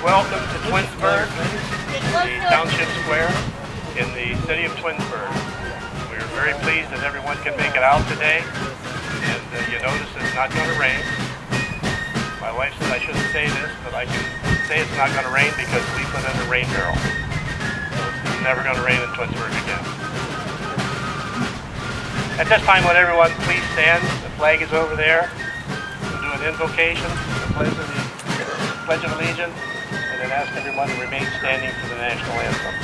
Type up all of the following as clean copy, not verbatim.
welcome to Twinsburg, the Township Square in the city of Twinsburg. We're very pleased that everyone can make it out today, and you notice it's not going to rain. My wife said I shouldn't say this, but I can say it's not going to rain because we put in a rain barrel. So it's never going to rain in Twinsburg again. At this time, would everyone please stand? The flag is over there. We'll do an invocation, the Pledge of Allegiance, and then ask everyone to remain standing for the national anthem.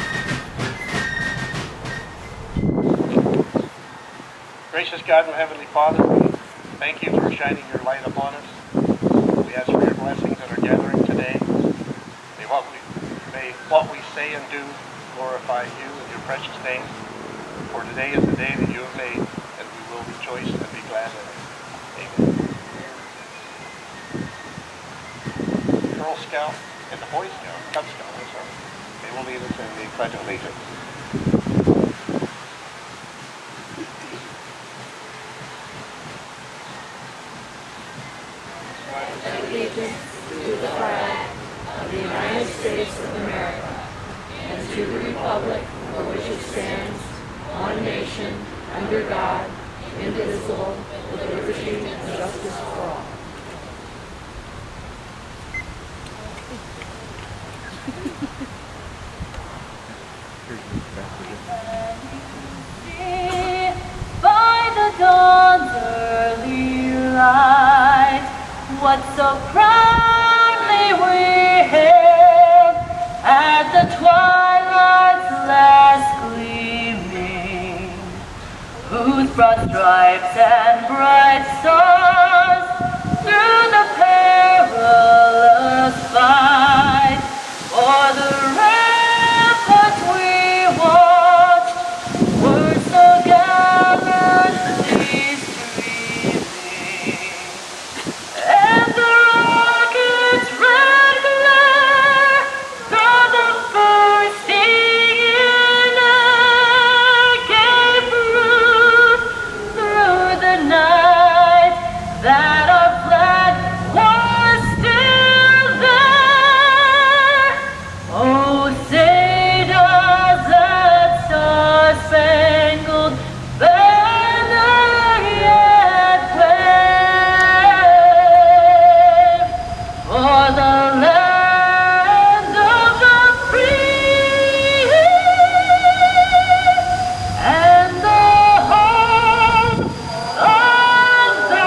Gracious God and Heavenly Father, we thank you for shining your light upon us. We ask for your blessings that are gathering today. May what we say and do glorify you in your precious name. For today is the day that you have made, and we will rejoice and be glad in it. Amen. Girl Scout and the Boy Scout, Cub Scout, they will lead us in the Pledge of Allegiance. Allegiance to the flag of the United States of America and to the republic for which it stands, one nation, under God, indivisible, with liberty and justice for all. By the dawn's early light, what so proudly we hailed at the twilight's last gleaming, whose broad stripes and bright stars through the perilous fight o'er the ramparts we watched were so gallantly streaming, and the rocket's red glare through the bursting in air gave proof through the night that our flag was still there. Oh, say does that star-spangled banner yet wave for the land of the free and the home of the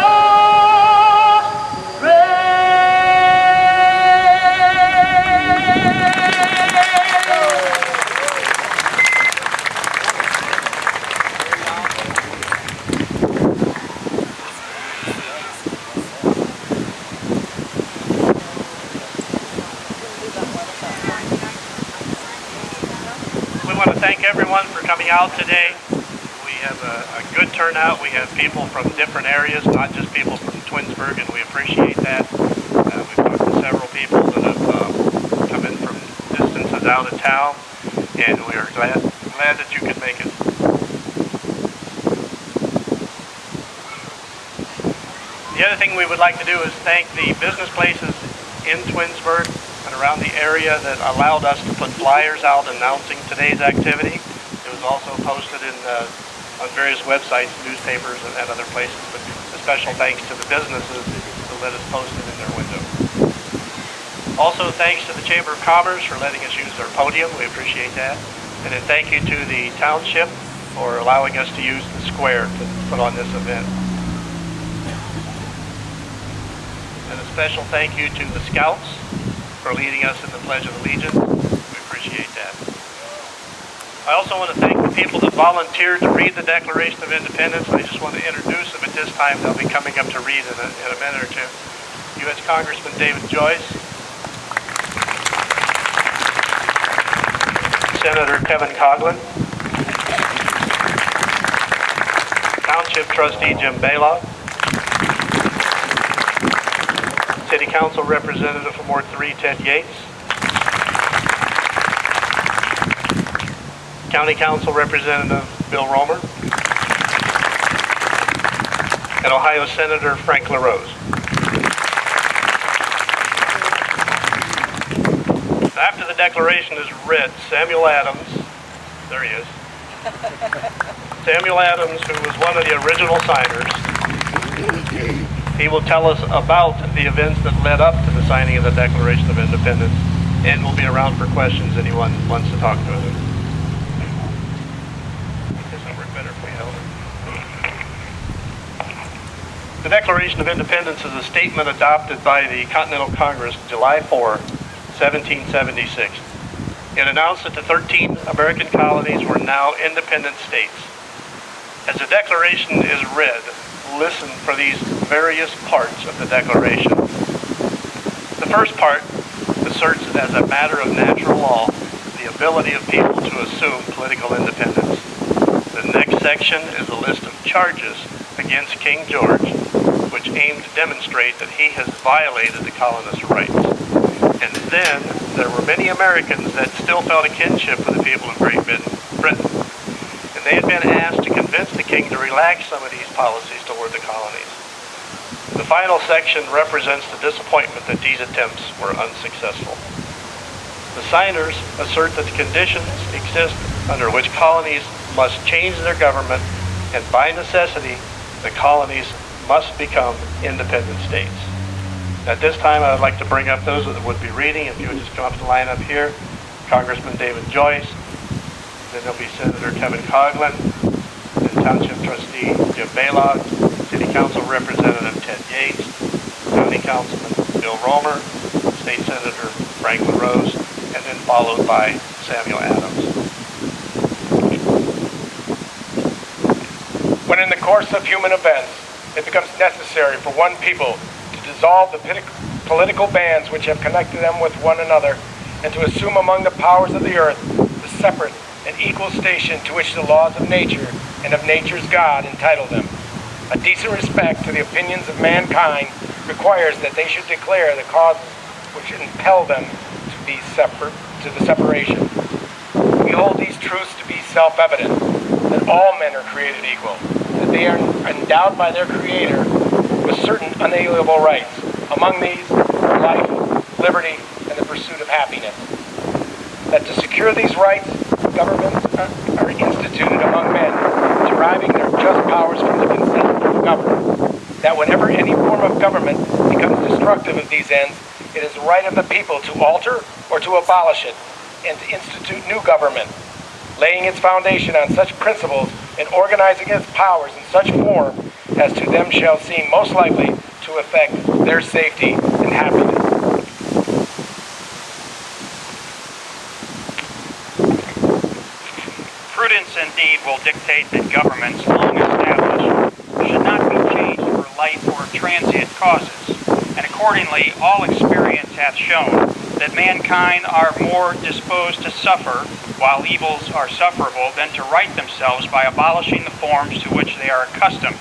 We want to thank everyone for coming out today. We have a good turnout. We have people from different areas, not just people from Twinsburg, and we appreciate that. We've talked to several people that have come in from distances out of town, and we are glad that you could make it. The other thing we would like to do is thank the business places in Twinsburg and around the area that allowed us to put flyers out announcing today's activity. It was also posted on various websites, newspapers, and other places, but a special thanks to the businesses who let us post it in their window. Also, thanks to the Chamber of Commerce for letting us use their podium. We appreciate that. And then thank you to the Township for allowing us to use the square to put on this event. And a special thank you to the Scouts for leading us in the Pledge of Allegiance. We appreciate that. I also want to thank the people that volunteered to read the Declaration of Independence. I just want to introduce them at this time. They'll be coming up to read in a minute or two. U.S. Congressman David Joyce, Senator Kevin Coughlin, Township Trustee Jim Baylock, City Council Representative from Ward 3 Ted Yates, County Council Representative Bill Romer, and Ohio Senator Frank LaRose. Declaration is read, Samuel Adams, there he is, Samuel Adams, who was one of the original signers, he will tell us about the events that led up to the signing of the Declaration of Independence, and will be around for questions anyone wants to talk to him. I guess that worked better if we held it. The Declaration of Independence is a statement adopted by the Continental Congress July 4, 1776. It announced that the 13 American colonies were now independent states. As the Declaration is read, listen for these various parts of the Declaration. The first part asserts as a matter of natural law the ability of people to assume political independence. The next section is a list of charges against King George, which aim to demonstrate that he has violated the colonists' rights. And then there were many Americans that still felt a kinship with the people of Great Britain. And they had been asked to convince the king to relax some of these policies toward the colonies. The final section represents the disappointment that these attempts were unsuccessful. The signers assert that the conditions exist under which colonies must change their government, and by necessity, the colonies must become independent states. At this time, I would like to bring up those that would be reading. If you would just come up to line up here. Congressman David Joyce, then there'll be Senator Kevin Coughlin, and Township Trustee Jim Baylog, City Council Representative Ted Yates, County Councilman Bill Romer, State Senator Franklin Rose, and then followed by Samuel Adams. When in the course of human events, it becomes necessary for one people to dissolve the political bands which have connected them with one another, and to assume among the powers of the earth the separate and equal station to which the laws of nature and of nature's God entitle them. A decent respect to the opinions of mankind requires that they should declare the causes which impel them to the separation. We hold these truths to be self-evident, that all men are created equal, that they are endowed by their Creator with certain unalienable rights. Among these are life, liberty, and the pursuit of happiness. That to secure these rights, governments are instituted among men, deriving their just powers from the consent of the governed. That whenever any form of government becomes destructive of these ends, it is the right of the people to alter or to abolish it, and to institute new government, laying its foundation on such principles and organizing its powers in such form as to them shall seem most likely to affect their safety and happiness. Prudence indeed will dictate that governments long established should not be changed for light or transient causes, and accordingly all experience hath shown that mankind are more disposed to suffer while evils are sufferable than to right themselves by abolishing the forms to which they are accustomed.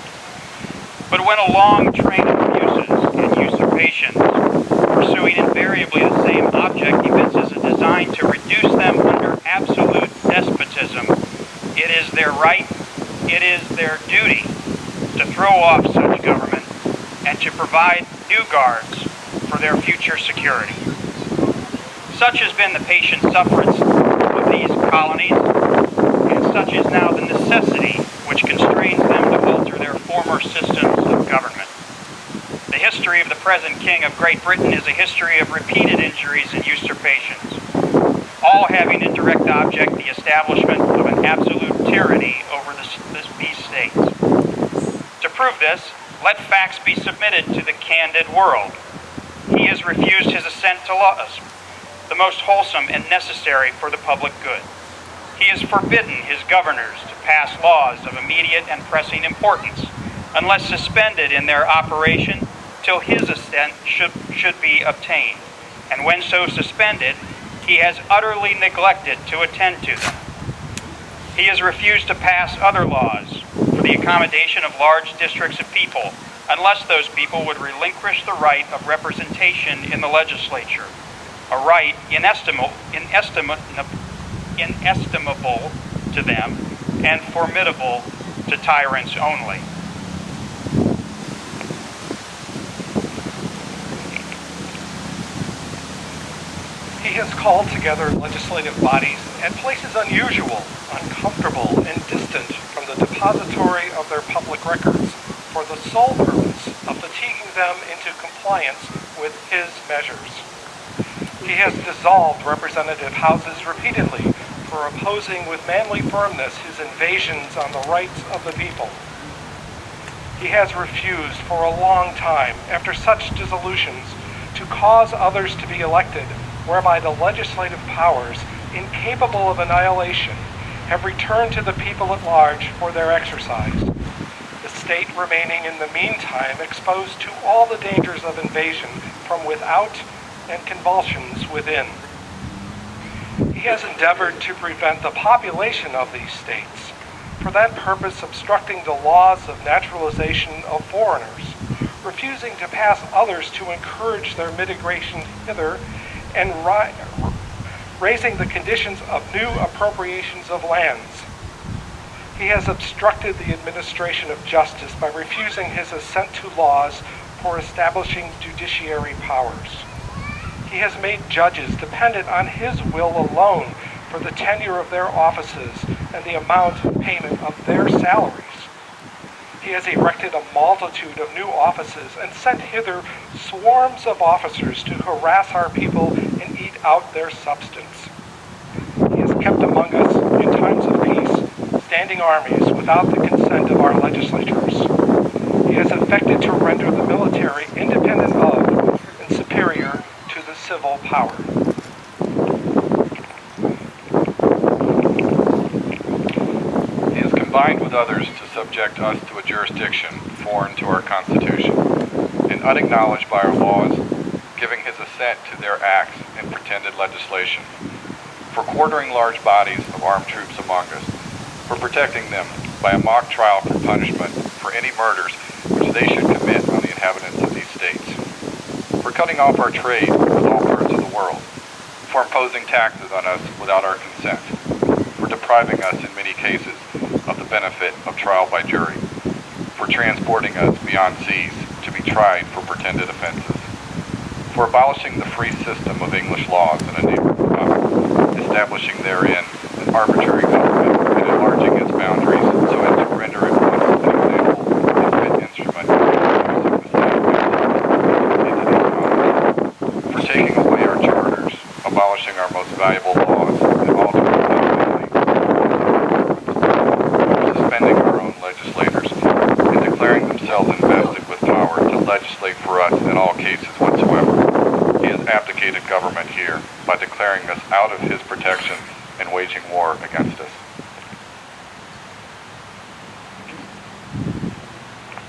But when a long train of abuses and usurpations, pursuing invariably the same object, evinces a design to reduce them under absolute despotism, it is their right, it is their duty to throw off such government and to provide new guards for their future security. Such has been the patient sufferance of these colonies, and such is now the necessity which constrains them to alter their former systems of government. The history of the present King of Great Britain is a history of repeated injuries and usurpations, all having in direct object the establishment of an absolute tyranny over these states. To prove this, let facts be submitted to the candid world. He has refused his assent to laws, the most wholesome and necessary for the public good. He has forbidden his governors to pass laws of immediate and pressing importance, unless suspended in their operation till his assent should be obtained. And when so suspended, he has utterly neglected to attend to them. He has refused to pass other laws for the accommodation of large districts of people, unless those people would relinquish the right of representation in the legislature, a right inestimable to them and formidable to tyrants only. He has called together legislative bodies at places unusual, uncomfortable, and distant from the depository of their public records for the sole purpose of fatiguing them into compliance with his measures. He has dissolved representative houses repeatedly for opposing with manly firmness his invasions on the rights of the people. He has refused for a long time, after such dissolutions, to cause others to be elected, whereby the legislative powers, incapable of annihilation, have returned to the people at large for their exercise, the state remaining in the meantime exposed to all the dangers of invasion from without and convulsions within. He has endeavored to prevent the population of these states, for that purpose obstructing the laws of naturalization of foreigners, refusing to pass others to encourage their migration hither, and raising the conditions of new appropriations of lands. He has obstructed the administration of justice by refusing his assent to laws for establishing judiciary powers. He has made judges dependent on his will alone for the tenure of their offices and the amount of payment of their salaries. He has erected a multitude of new offices and sent hither swarms of officers to harass our people and eat out their substance. He has kept among us, in times of peace, standing armies without the consent of our legislatures. He has effected to render the military independent of and superior to the civil power. He has combined with others to subject us to a jurisdiction foreign to our Constitution and unacknowledged by our laws, giving his assent to their acts and pretended legislation, for quartering large bodies of armed troops among us, for protecting them by a mock trial for punishment for any murders which they should commit on the inhabitants of these states, for cutting off our trade with all parts of the world, for imposing taxes on us without our consent, for depriving us in many cases of the benefit of trial by jury, for transporting us beyond seas to be tried for pretended offenses, for abolishing the free system of English laws in a neighboring republic, establishing therein an arbitrary government and enlarging its boundaries so as to render it an example and fit instrument for the same into these boundaries, for taking away our charters, abolishing our most valuable laws, and altering them for suspending our own legislators, and declaring themselves invested with power to legislate for us in all cases whatsoever. He has abdicated government here by declaring us out of his protection and waging war against us.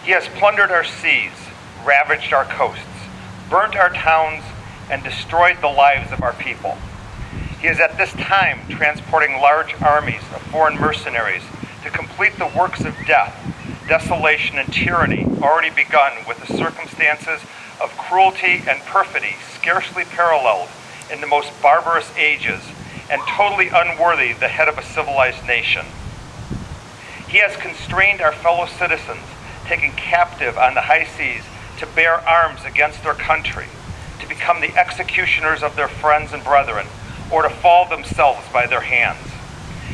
He has plundered our seas, ravaged our coasts, burnt our towns, and destroyed the lives of our people. He is at this time transporting large armies of foreign mercenaries to complete the works of death, desolation, and tyranny already begun with the circumstances of cruelty and perfidy scarcely paralleled in the most barbarous ages and totally unworthy the head of a civilized nation. He has constrained our fellow citizens, taken captive on the high seas, to bear arms against their country, to become the executioners of their friends and brethren, or to fall themselves by their hands.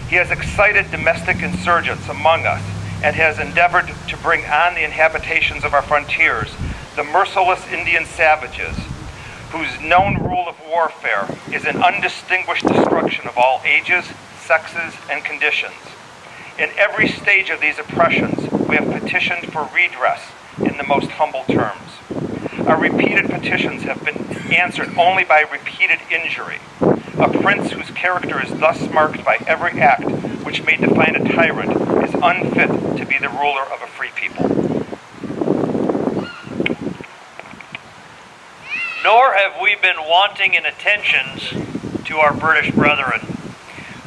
He has excited domestic insurgents among us and has endeavored to bring on the inhabitations of our frontiers the merciless Indian savages, whose known rule of warfare is an undistinguished destruction of all ages, sexes, and conditions. In every stage of these oppressions, we have petitioned for redress in the most humble terms. Our repeated petitions have been answered only by repeated injury. A prince whose character is thus marked by every act which may define a tyrant is unfit to be the ruler of a free people. Nor have we been wanting in attentions to our British brethren.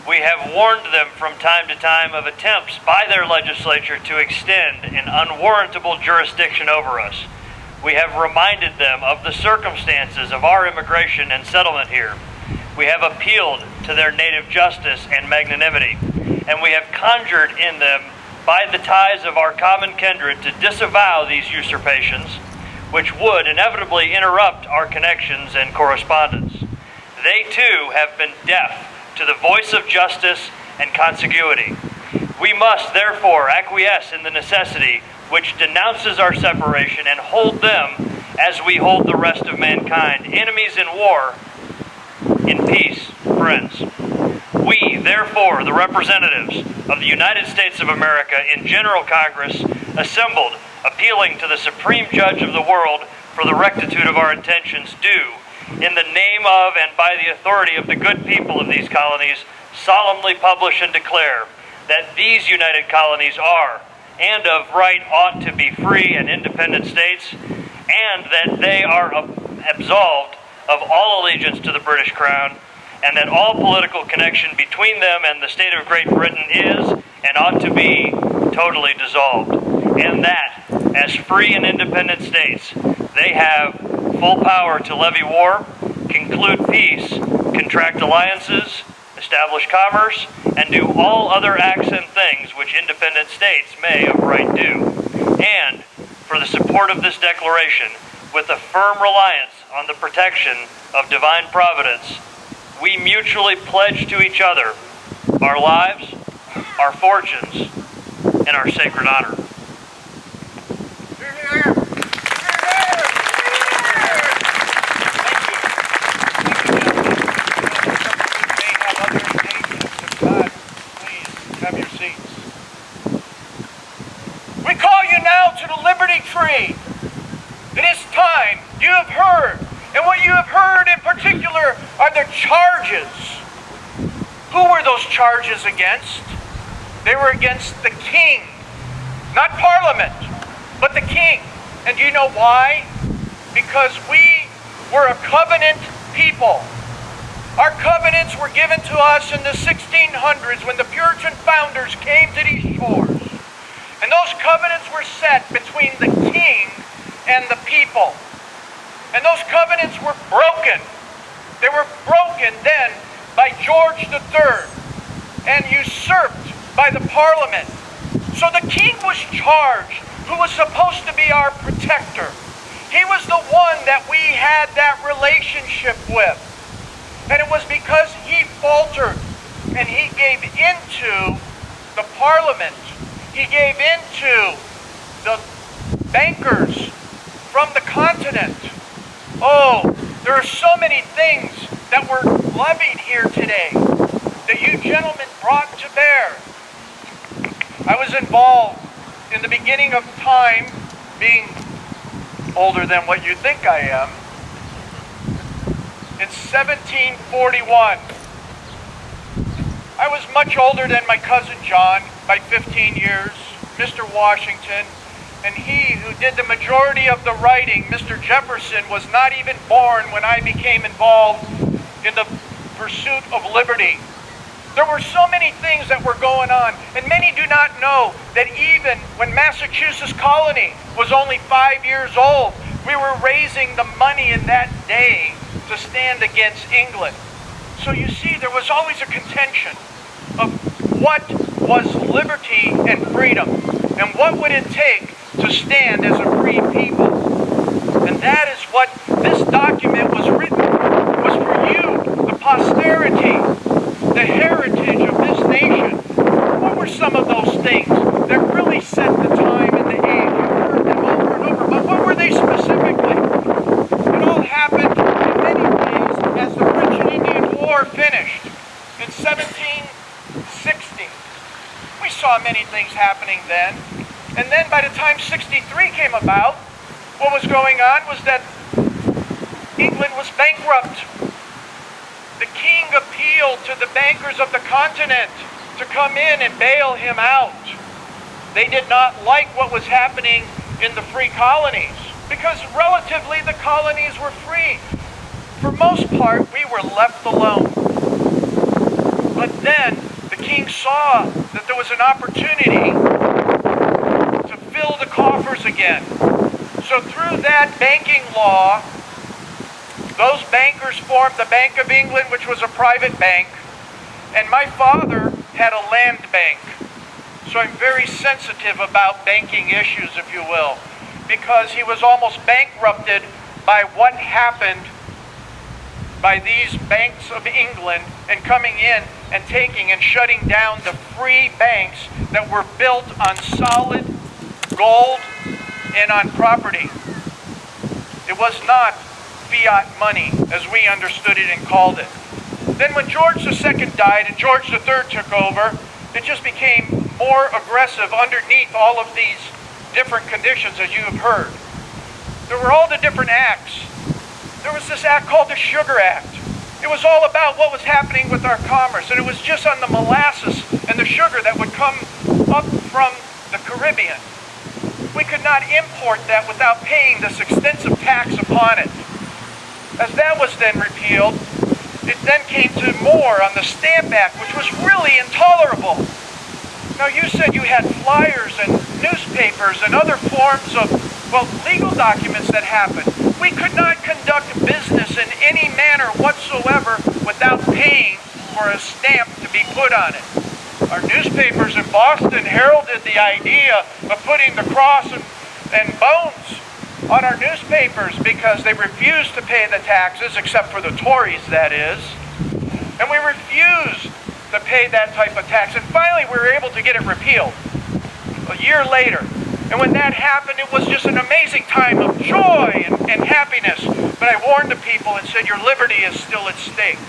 We have warned them from time to time of attempts by their legislature to extend an unwarrantable jurisdiction over us. We have reminded them of the circumstances of our immigration and settlement here. We have appealed to their native justice and magnanimity, and we have conjured in them by the ties of our common kindred to disavow these usurpations, which would inevitably interrupt our connections and correspondence. they too have been deaf to the voice of justice and consiguity. We must therefore acquiesce in the necessity which denounces our separation and hold them as we hold the rest of mankind, enemies in war, in peace, friends. We, therefore, the representatives of the United States of America in General Congress, assembled, appealing to the Supreme Judge of the world for the rectitude of our intentions, do, in the name of and by the authority of the good people of these colonies, solemnly publish and declare that these united colonies are, and of right ought to be free and independent states, and that they are absolved of all allegiance to the British Crown, and that all political connection between them and the state of Great Britain is and ought to be totally dissolved, and that, as free and independent states, they have full power to levy war, conclude peace, contract alliances, establish commerce, and do all other acts and things which independent states may of right do. And, for the support of this declaration, with a firm reliance on the protection of divine providence, we mutually pledge to each other our lives, our fortunes, and our sacred honor. Have your seats. We call you now to the liberty tree. It is time. You have heard. And what you have heard in particular are the charges. Who were those charges against? They were against the king. Not Parliament, but the king. And do you know why? Because we were a covenant people. Our covenants were given to us in the 1600s when the Puritan founders came to these shores. And those covenants were set between the king and the people. And those covenants were broken. They were broken then by George III and usurped by the Parliament. So the king was charged, who was supposed to be our protector. He was the one that we had that relationship with. And it was because he faltered and he gave into the Parliament. He gave into the bankers from the continent. Oh, there are so many things that were levied here today that you gentlemen brought to bear. I was involved in the beginning of time, being older than what you think I am, in 1741. I was much older than my cousin John by 15 years, Mr. Washington, and he who did the majority of the writing, Mr. Jefferson, was not even born when I became involved in the pursuit of liberty. There were so many things that were going on, and many do not know that even when Massachusetts colony was only 5 years old, we were raising the money in that day to stand against England. So you see, there was always a contention of what was liberty and freedom, and what would it take to stand as a free people. And that is what this document was written for, was for you, the posterity, the heritage of this nation. What were some of those things that really set the time and the age? You've heard them over and over, but what were they specifically? It all happened in many ways as the French and Indian War finished in 1760. We saw many things happening then. And then by the time 63 came about, what was going on was that England was bankrupt. The king appealed to the bankers of the continent to come in and bail him out. They did not like what was happening in the free colonies because relatively the colonies were free. For most part, we were left alone. But then the king saw that there was an opportunity to fill the coffers again. So through that banking law, those bankers formed the Bank of England, which was a private bank, and my father had a land bank. So I'm very sensitive about banking issues, if you will, because he was almost bankrupted by what happened by these banks of England and coming in and taking and shutting down the free banks that were built on solid gold and on property. It was not fiat money as we understood it and called it. Then when George II died and George III took over, it just became more aggressive underneath all of these different conditions, as you have heard. There were all the different acts. There was this act called the Sugar Act. It was all about what was happening with our commerce, and it was just on the molasses and the sugar that would come up from the Caribbean. We could not import that without paying this extensive tax upon it. As that was then repealed, it then came to more on the Stamp Act, which was really intolerable. Now, you said you had flyers and newspapers and other forms of, well, legal documents that happened. We could not conduct business in any manner whatsoever without paying for a stamp to be put on it. Our newspapers in Boston heralded the idea of putting the cross and bones on our newspapers because they refused to pay the taxes, except for the Tories, that is. And we refused to pay that type of tax. And finally, we were able to get it repealed a year later. And when that happened, it was just an amazing time of joy and happiness. But I warned the people and said, your liberty is still at stake.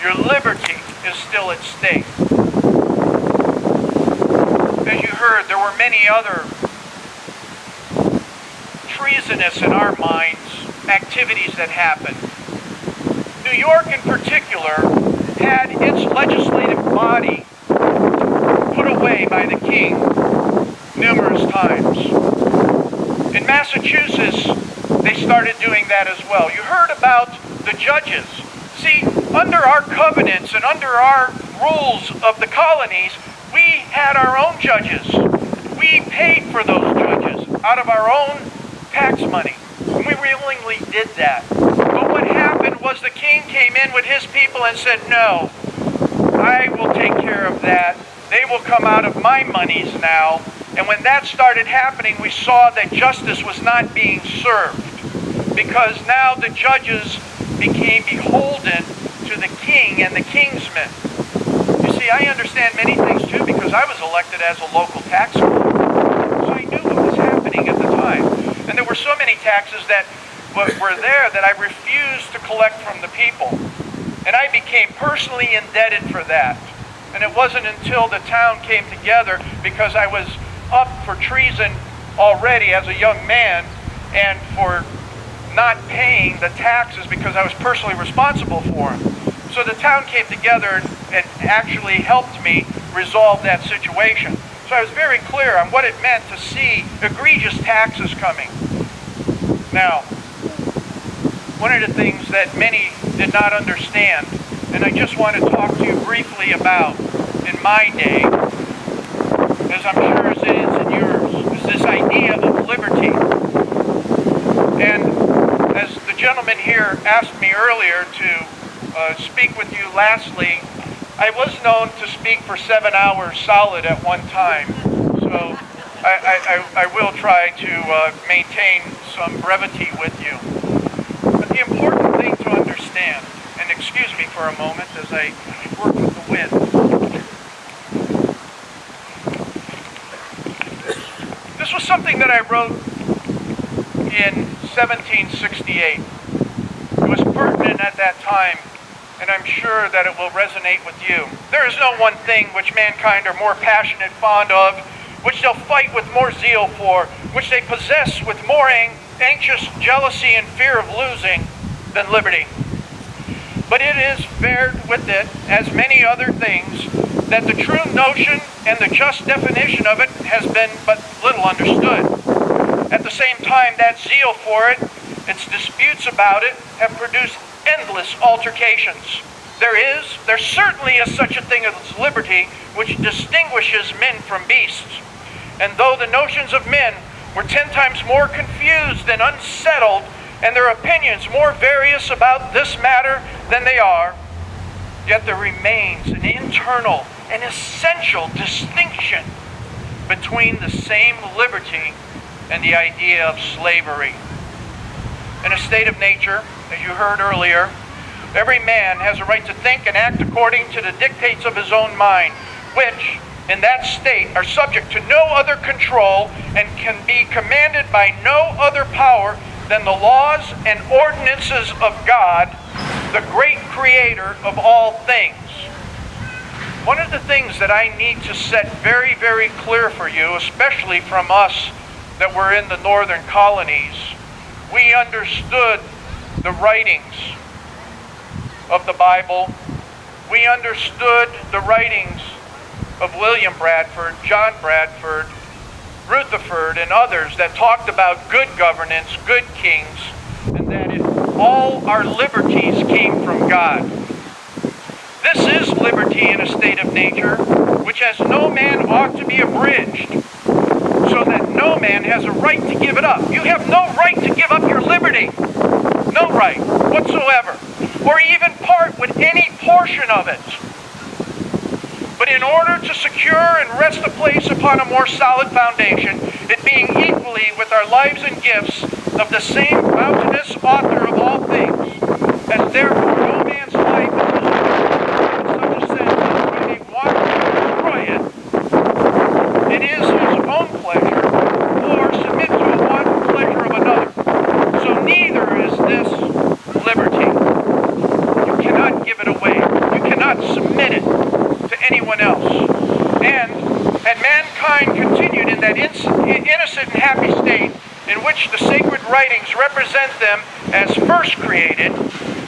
Your liberty is still at stake. As you heard, there were many other treasonous in our minds activities that happened. New York in particular had its legislative body put away by the king numerous times. In Massachusetts, they started doing that as well. You heard about the judges. See, under our covenants and under our rules of the colonies, we had our own judges. We paid for those judges out of our own tax money. We willingly did that. But what happened was the king came in with his people and said, no, I will take care of that. They will come out of my monies now. And when that started happening, we saw that justice was not being served, because now the judges became beholden to the king and the kingsmen. You see, I understand many things too, because I was elected as a local tax collector. So I knew what was happening at the time. And there were so many taxes that were there that I refused to collect from the people. And I became personally indebted for that. And it wasn't until the town came together, because I was up for treason already as a young man, and for not paying the taxes because I was personally responsible for them. So the town came together and actually helped me resolve that situation. So I was very clear on what it meant to see egregious taxes coming. Now, one of the things that many did not understand, and I just want to talk to you briefly about in my day, as I'm sure as it is in yours, is this idea of liberty. And as the gentleman here asked me earlier to speak with you lastly, I was known to speak for 7 hours solid at one time. So I will try to maintain some brevity with you. But the important thing to understand, and excuse me for a moment as I work with the wind. This was something that I wrote in 1768. It was pertinent at that time, and I'm sure that it will resonate with you. There is no one thing which mankind are more passionate fond of, which they'll fight with more zeal for, which they possess with more anxious jealousy and fear of losing than liberty. But it is fared with it, as many other things, that the true notion and the just definition of it has been but little understood. At the same time, that zeal for it, its disputes about it, have produced endless altercations. There certainly is such a thing as liberty, which distinguishes men from beasts. And though the notions of men were 10 times more confused and unsettled, and their opinions more various about this matter than they are, yet there remains an internal and essential distinction between the same liberty and the idea of slavery. In a state of nature, as you heard earlier, Every man has a right to think and act according to the dictates of his own mind, which, in that state, are subject to no other control and can be commanded by no other power than the laws and ordinances of God, the great creator of all things. One of the things that I need to set very, very clear for you, especially from us that were in the northern colonies, we understood the writings of the Bible. We understood the writings of William Bradford, John Bradford, Rutherford, and others that talked about good governance, good kings, and that all our liberties came from God. This is liberty in a state of nature, which as no man ought to be abridged, so that no man has a right to give it up. You have no right to give up your liberty. No right whatsoever, or even part with any portion of it. But in order to secure and rest a place upon a more solid foundation, it being equally with our lives and gifts of the same bounteous author of all things, as therefore no man's life is in such a sense that when he wants to destroy it, it is his own pleasure, or submit to a wanton pleasure of another. So neither is this liberty. You cannot give it away. You cannot submit it to anyone else. And had mankind continued in that innocent and happy state in which the sacred writings represent them as first created,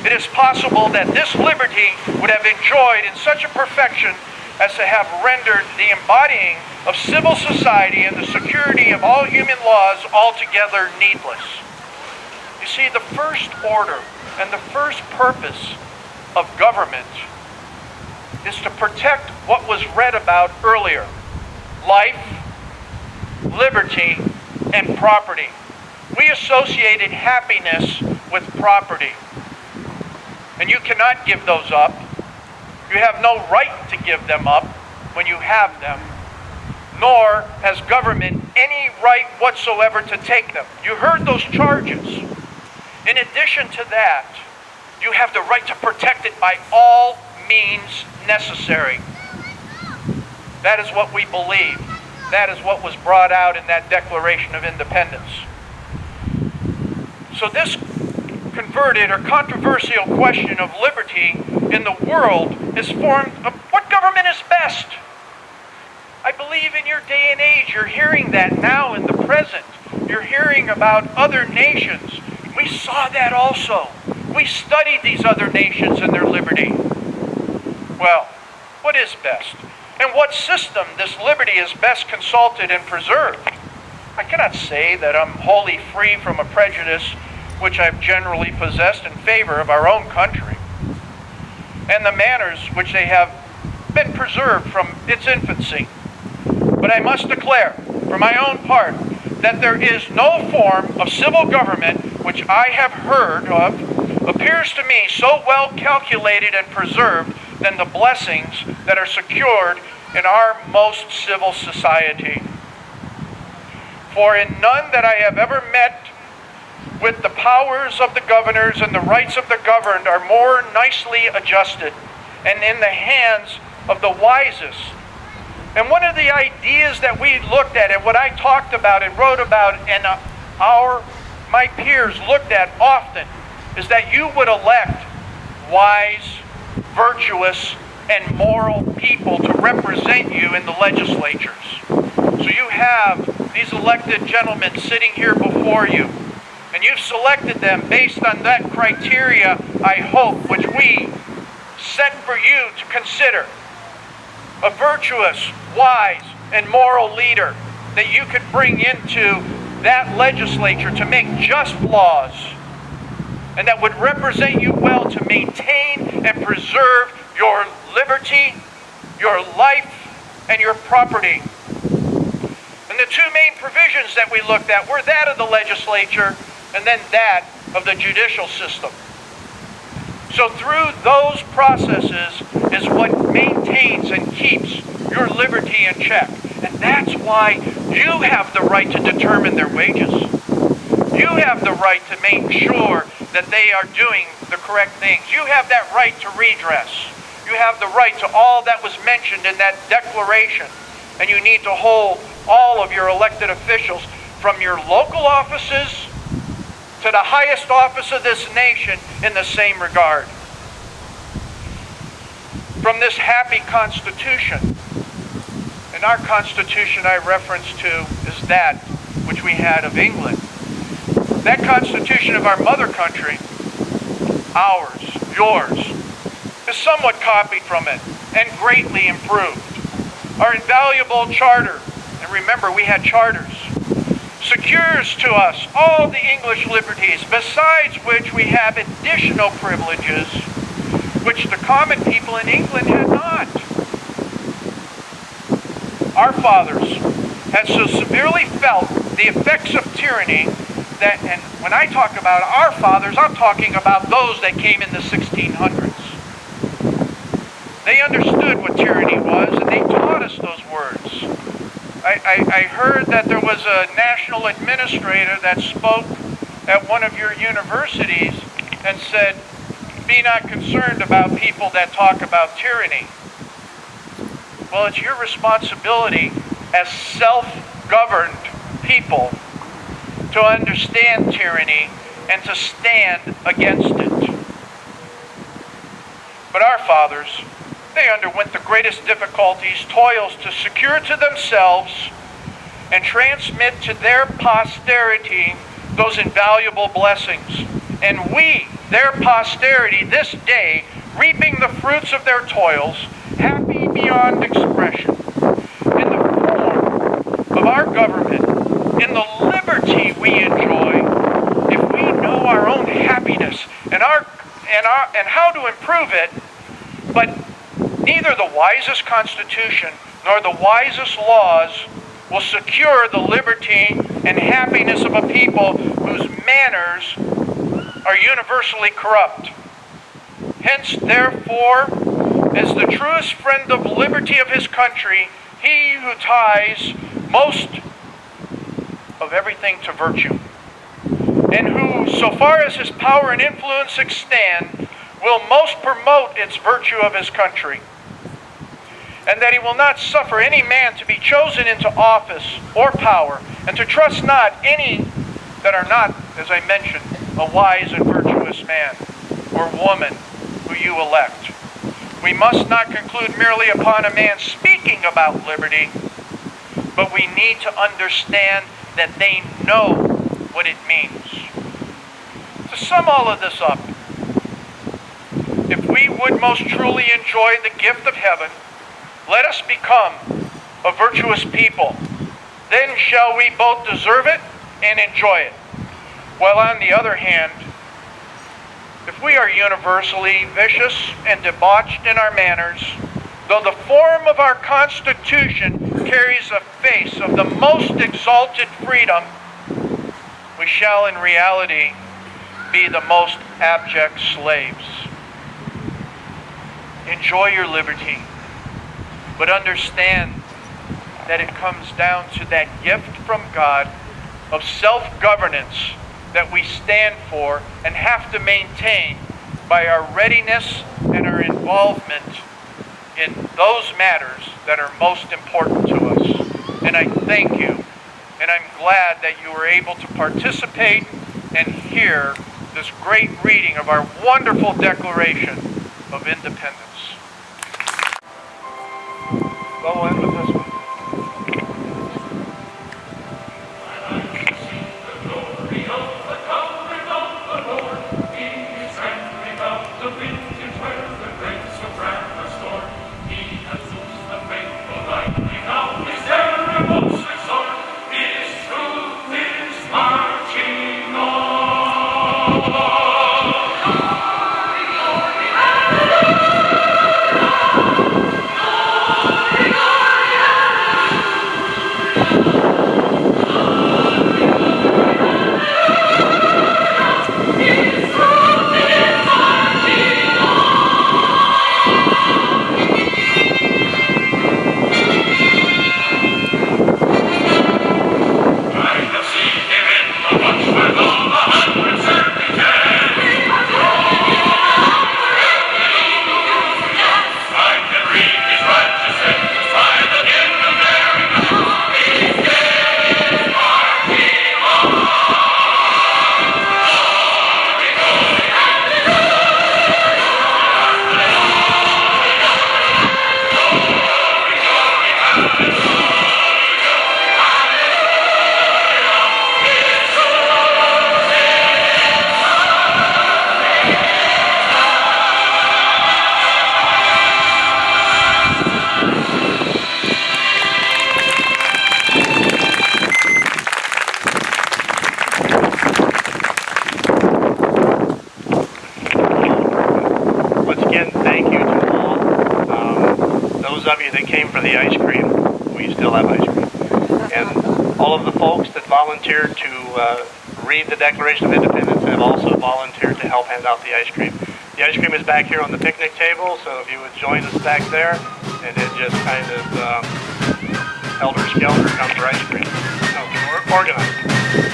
it is possible that this liberty would have enjoyed in such a perfection as to have rendered the embodying of civil society and the security of all human laws altogether needless. You see, the first order and the first purpose of government is to protect what was read about earlier: life, liberty, and property. We associated happiness with property, and you cannot give those up. You have no right to give them up when you have them, nor has government any right whatsoever to take them. You heard those charges. In addition to that, you have the right to protect it by all means necessary. That is what we believe. That is what was brought out in that Declaration of Independence. So this converted or controversial question of liberty in the world is formed of what government is best. I believe in your day and age you're hearing that now in the present. You're hearing about other nations. We saw that also. We studied these other nations and their liberty. Well, what is best? In what system this liberty is best consulted and preserved? I cannot say that I'm wholly free from a prejudice which I've generally possessed in favor of our own country and the manners which they have been preserved from its infancy. But I must declare, for my own part, that there is no form of civil government which I have heard of appears to me so well calculated and preserved than the blessings that are secured in our most civil society. For in none that I have ever met with the powers of the governors and the rights of the governed are more nicely adjusted and in the hands of the wisest. And one of the ideas that we looked at and what I talked about and wrote about and my peers looked at often is that you would elect wise, virtuous, and moral people to represent you in the legislatures. So you have these elected gentlemen sitting here before you, and you've selected them based on that criteria, I hope, which we set for you to consider. A virtuous, wise, and moral leader that you could bring into that legislature to make just laws and that would represent you well to maintain and preserve your liberty, your life, and your property. And the two main provisions that we looked at were that of the legislature and then that of the judicial system. So through those processes is what maintains and keeps your liberty in check. And that's why you have the right to determine their wages. You have the right to make sure that they are doing the correct things. You have that right to redress. You have the right to all that was mentioned in that declaration. And you need to hold all of your elected officials, from your local offices to the highest office of this nation, in the same regard. From this happy Constitution, and our Constitution I reference to is that which we had of England. That Constitution of our mother country, ours, yours, is somewhat copied from it and greatly improved. Our invaluable charter, and remember we had charters, secures to us all the English liberties, besides which we have additional privileges which the common people in England had not. Our fathers had so severely felt the effects of tyranny that, and when I talk about our fathers, I'm talking about those that came in the 1600s. They understood what tyranny was, and they taught us those words. I heard that there was a national administrator that spoke at one of your universities and said, "Be not concerned about people that talk about tyranny." Well, it's your responsibility as self-governed people to understand tyranny and to stand against it. But our fathers, they underwent the greatest difficulties, toils to secure to themselves and transmit to their posterity those invaluable blessings. And we, their posterity, this day, reaping the fruits of their toils, happy beyond expression, in the form of our government, in the liberty we enjoy, if we know our own happiness and how to improve it, but neither the wisest constitution nor the wisest laws will secure the liberty and happiness of a people whose manners are universally corrupt. Hence, therefore, as the truest friend of liberty of his country, he who ties most of everything to virtue, and who, so far as his power and influence extend, will most promote its virtue of his country, and that he will not suffer any man to be chosen into office or power, and to trust not any that are not, as I mentioned, a wise and virtuous man or woman who you elect. We must not conclude merely upon a man speaking about liberty, but we need to understand that they know what it means. To sum all of this up, if we would most truly enjoy the gift of heaven, let us become a virtuous people. Then shall we both deserve it and enjoy it. While on the other hand, if we are universally vicious and debauched in our manners, though the form of our Constitution carries a face of the most exalted freedom, we shall in reality be the most abject slaves. Enjoy your liberty, but understand that it comes down to that gift from God of self-governance that we stand for and have to maintain by our readiness and our involvement in those matters that are most important to us. And I thank you, and I'm glad that you were able to participate and hear this great reading of our wonderful Declaration of Independence. Well, we'll end with this one. those of you that came for the ice cream, we still have ice cream. And all of the folks that volunteered to read the Declaration of Independence have also volunteered to help hand out the ice cream. The ice cream is back here on the picnic table, so if you would join us back there, and then just kind of helter-skelter come for ice cream. So we're organized.